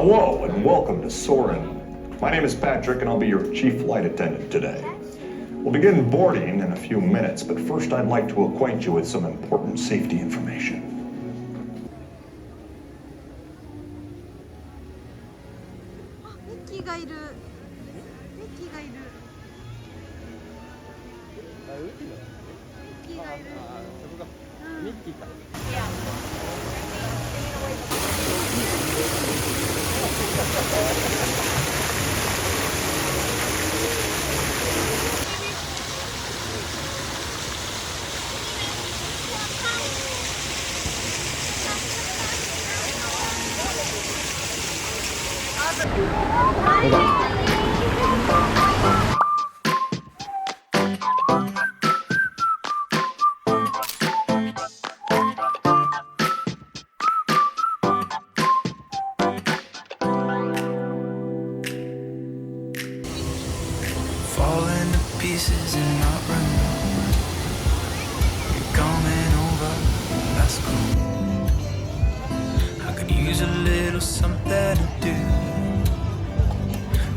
Hello and welcome to Soarin'. My name is Patrick and I'll be your chief flight attendant today. We'll begin boarding in a few minutes, but first I'd like to acquaint you with some important safety information. Falling to pieces and not running. You're coming over, that's cool. I could use a little something to do.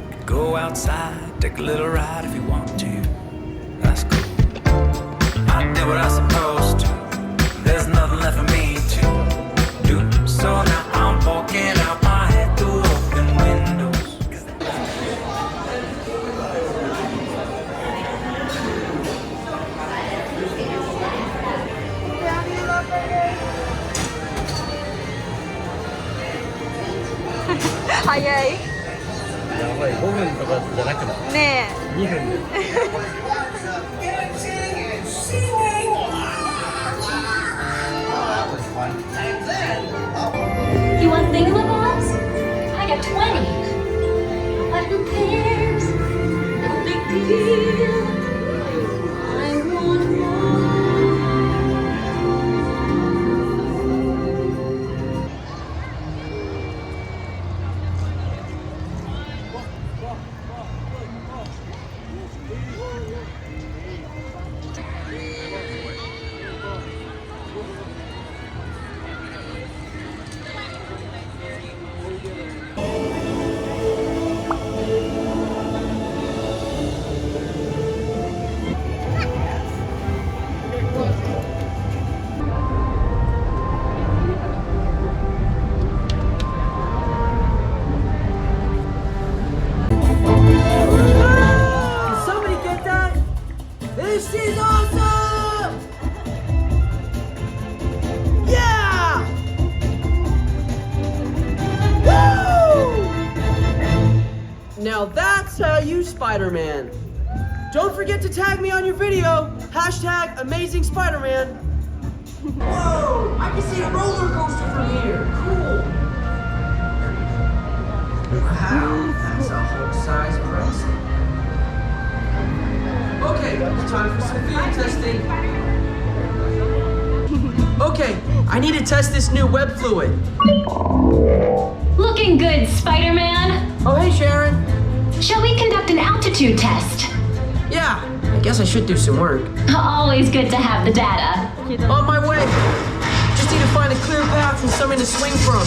We could go outside, take a little ride if you want to. That's cool. I did what I supposed to. There's nothing left for me to do. So now I'm walking out my head through open windows.早い。やばい、5分とかじゃなくなる。ね2分で。You want thingamabobs? I got 20. But who cares? No big deal. I want more. This is awesome! Yeah! Woo! Now that's how you Spider-Man. Don't forget to tag me on your video. Hashtag Amazing Spider-Man. Whoa! I can see a roller coaster from here. Cool. Wow, that's a whole size person. Okay, it's time for some field testing. Okay, I need to test this new web fluid. Looking good, Spider-Man. Oh, hey, Sharon. Shall we conduct an altitude test? Yeah, I guess I should do some work. Always good to have the data. On my way. Just need to find a clear path and something to swing from.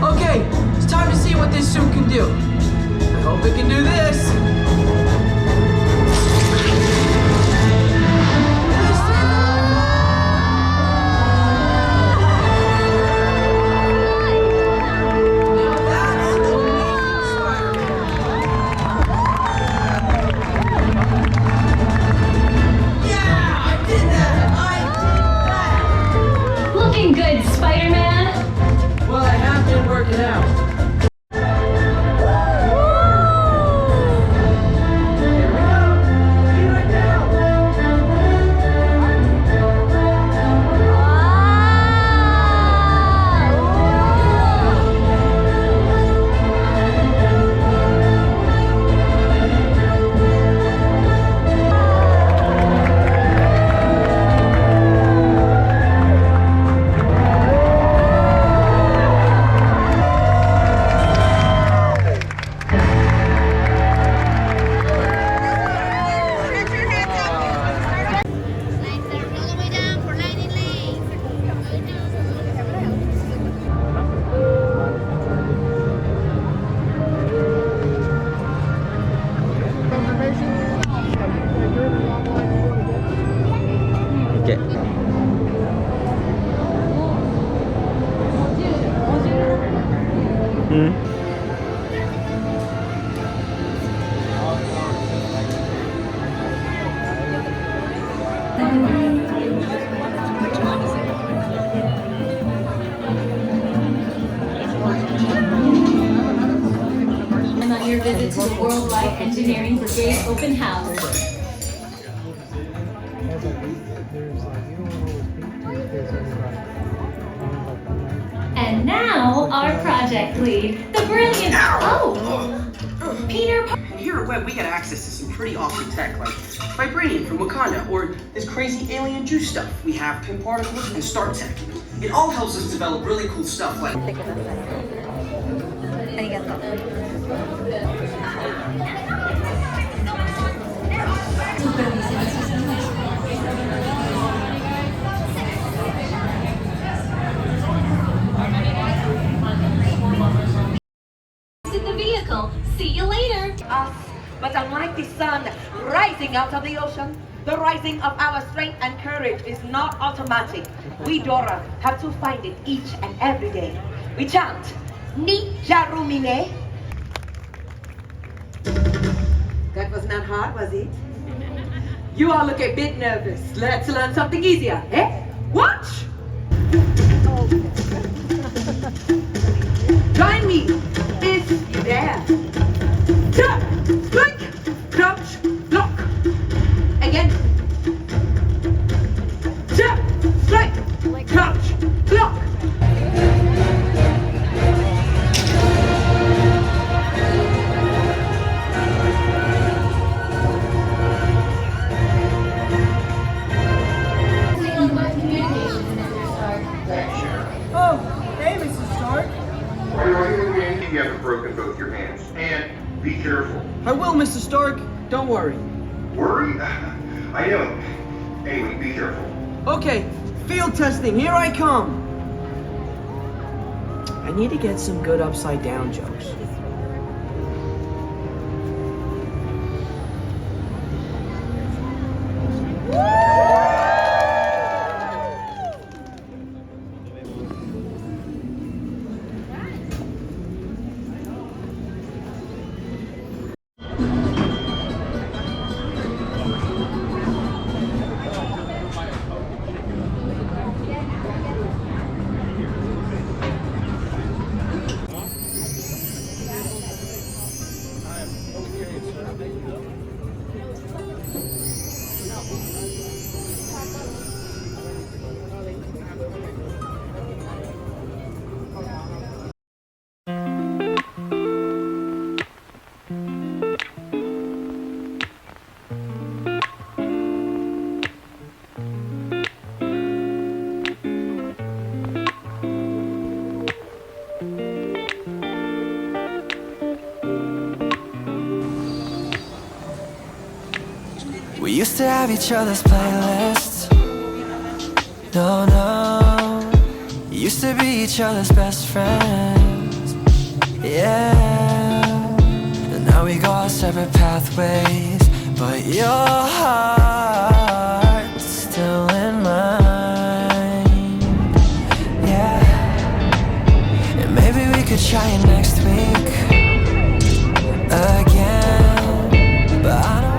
Okay, it's time to see what this suit can do. I hope it can do this. Looking good, Spider-Man. Well, I have been working out. your visit to the Worldwide Engineering Brigade Open House. And now, our project lead, the brilliant... Oh! Peter Parker. Here at Web, we get access to some pretty awesome tech, like Vibranium from Wakanda, or this crazy alien juice stuff. We have Pym particles and Star Tech. It all helps us develop really cool stuff like... In the vehicle. See you later. Us, but unlike the sun rising out of the ocean, the rising of our strength and courage is not automatic. We Dora have to find it each and every day. We chant, Ni Jarumine. That was not hard, was it? You all look a bit nervous. Let's learn something easier, eh? Watch! Join me if you dare. Jump, strike, crouch, block. Again. Jump, strike, crouch, block. Oh, hey, Mrs. Stark. While you're in the game, you haven't broken both your hands. And be careful. I will, Mr. Stark. Don't worry. Worry? I know. Anyway, be careful. Okay, field testing. Here I come. I need to get some good upside down jokes. We used to have each other's playlists. No, no. Used to be each other's best friends. Yeah. And now we go our separate pathways, but your heart's still in mine. Yeah. And maybe we could try it next week again, but I don't.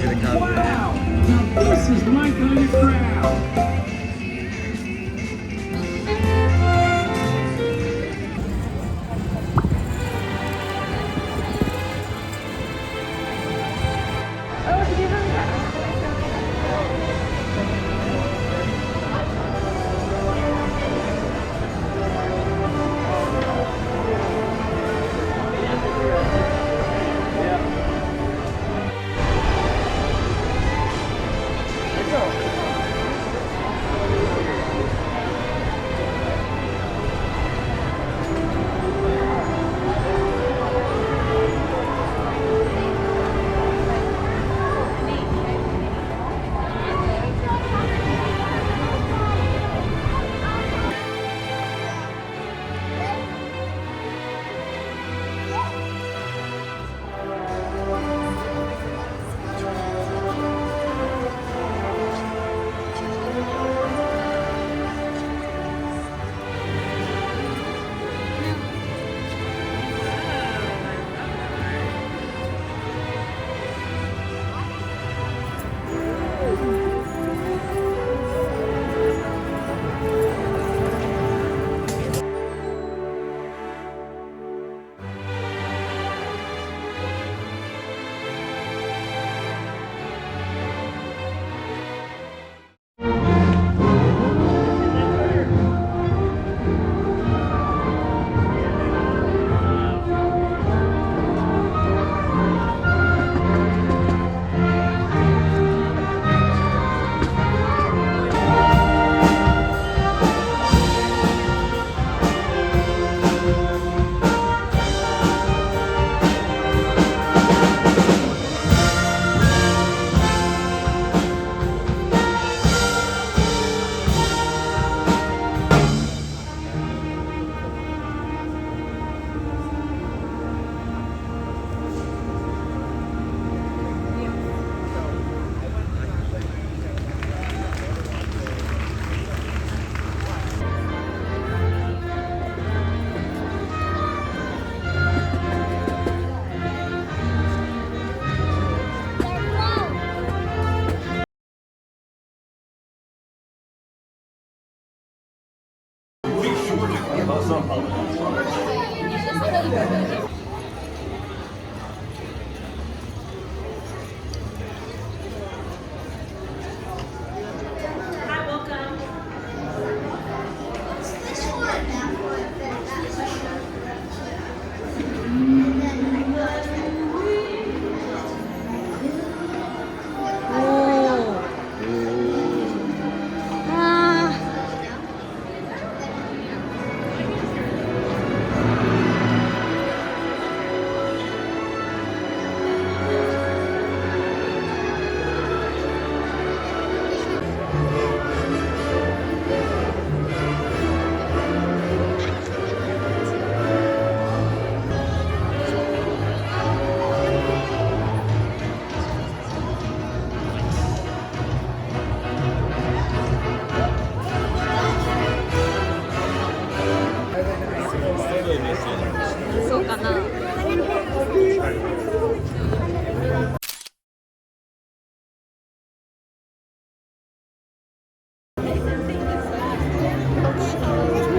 get a copy. Wow! Now this is my kind of crowd!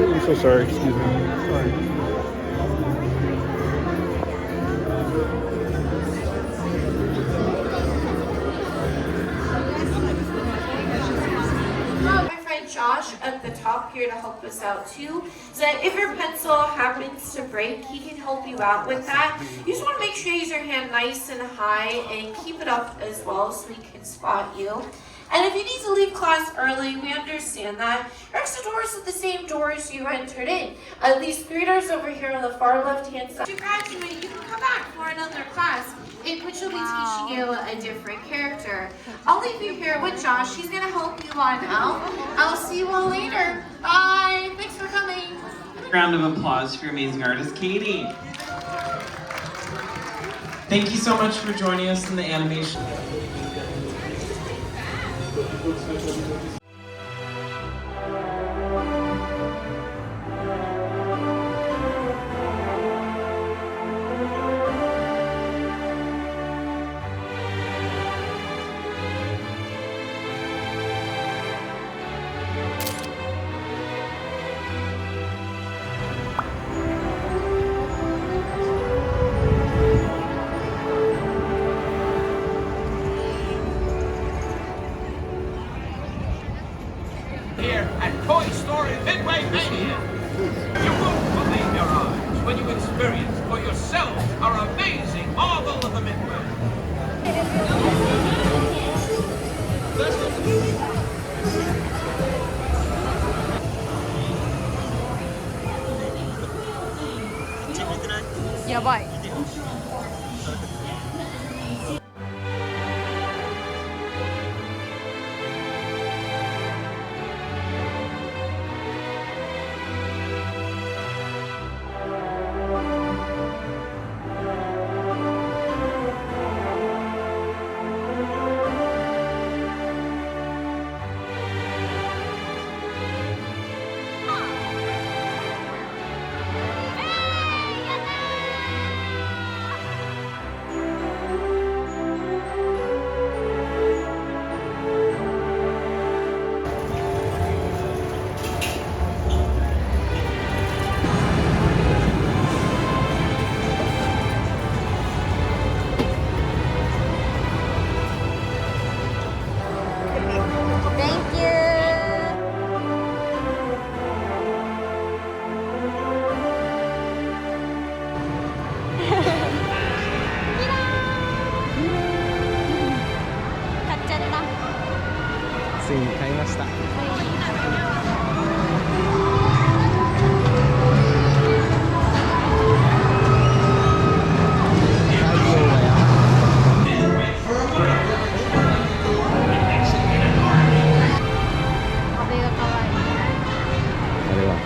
I'm so sorry, excuse me. Sorry. My friend Josh at the top here to help us out too. So that if your pencil happens to break, he can help you out with that. You just want to make sure you use your hand nice and high and keep it up as well so he can spot you. And if you need to leave class early, we understand that. Your exit door is at the same doors you entered in. These 3 doors over here on the far left-hand side. To graduate, you can come back for another class in which will be teaching you a different character. I'll leave you here with Josh. He's going to help you on out. I'll see you all later. Bye. Thanks for coming. Round of applause for your amazing artist, Katie. Thank you so much for joining us in the animation. やばい。ついに買いました。壁が可愛い。あれは。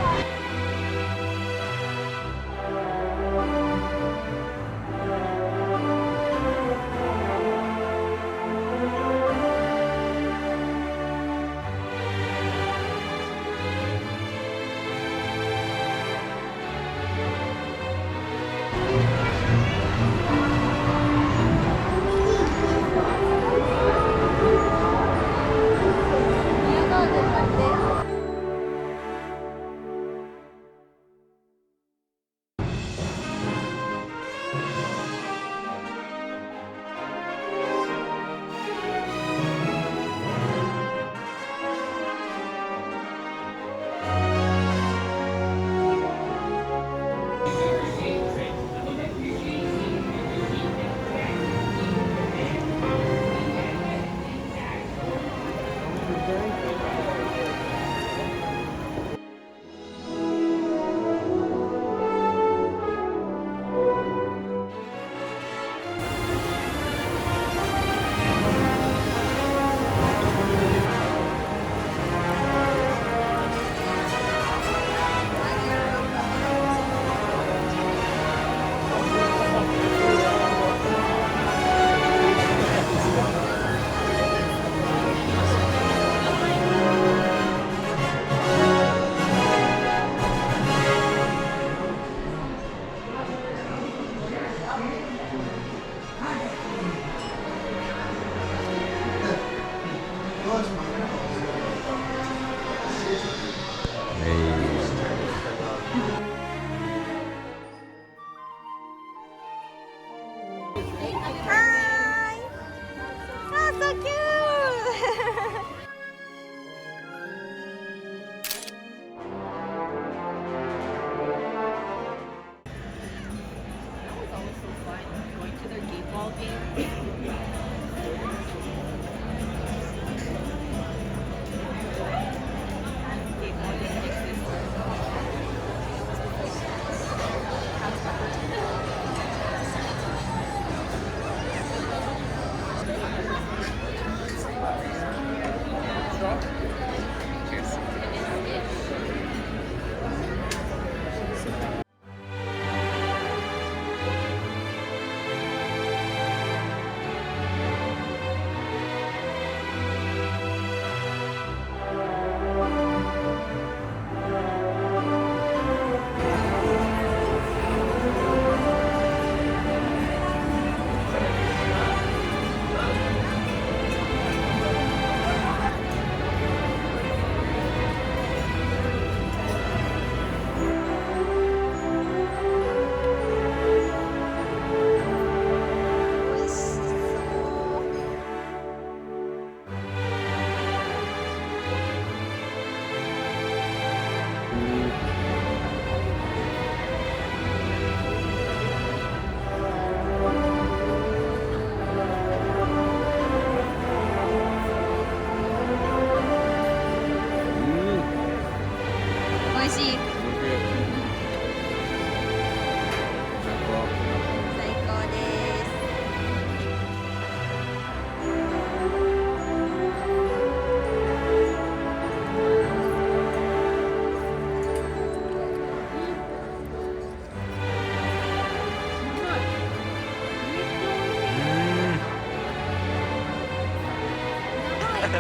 本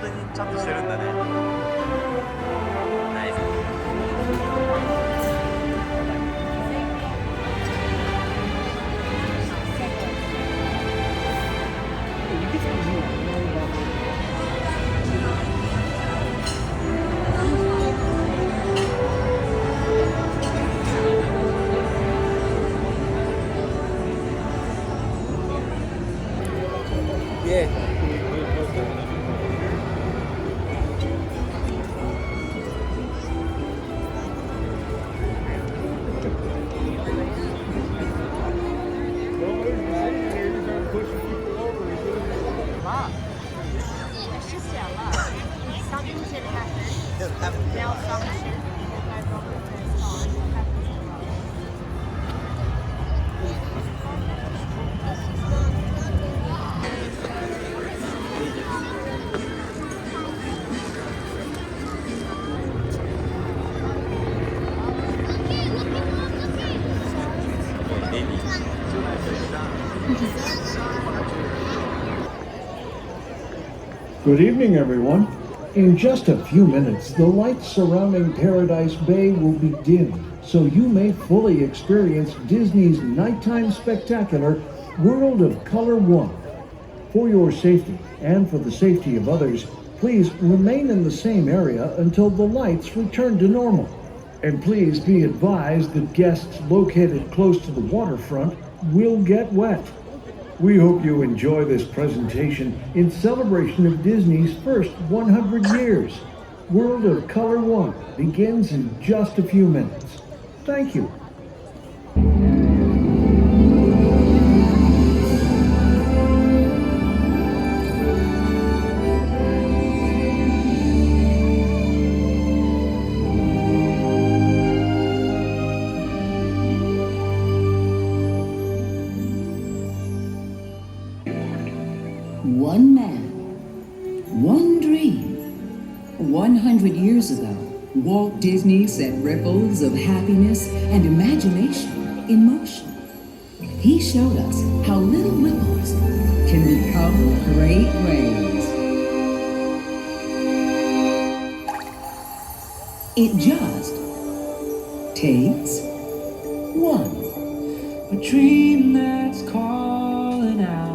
当にちゃんとしてるんだね。ナイス。Good evening, everyone. In just a few minutes, the lights surrounding Paradise Bay will begin, so you may fully experience Disney's nighttime spectacular, World of Color 1. For your safety, and for the safety of others, please remain in the same area until the lights return to normal. And please be advised that guests located close to the waterfront will get wet. We hope you enjoy this presentation in celebration of Disney's first 100 years. World of Color 1 begins in just a few minutes. Thank you. One man, one dream. 100 years ago, Walt Disney set ripples of happiness and imagination in motion. He showed us how little ripples can become great waves. It just takes one. A dream that's calling out.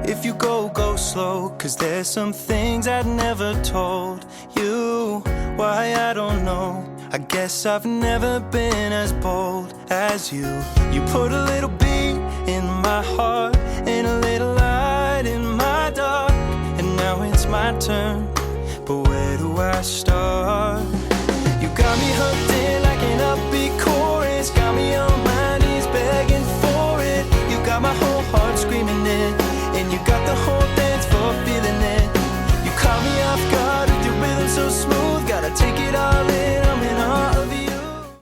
If you go slow, 'cause there's some things I'd never told you. Why, I don't know. I guess I've never been as bold as you. You put a little beat in my heart and a little light in my dark. And now it's my turn, but where do I start? You got me hooked in like an upbeat chorus. Got me on my knees begging for it. You got my whole heart screaming it. And you got the whole dance floor feeling it. You caught me off guard with your rhythm so smooth. Gotta take it all in.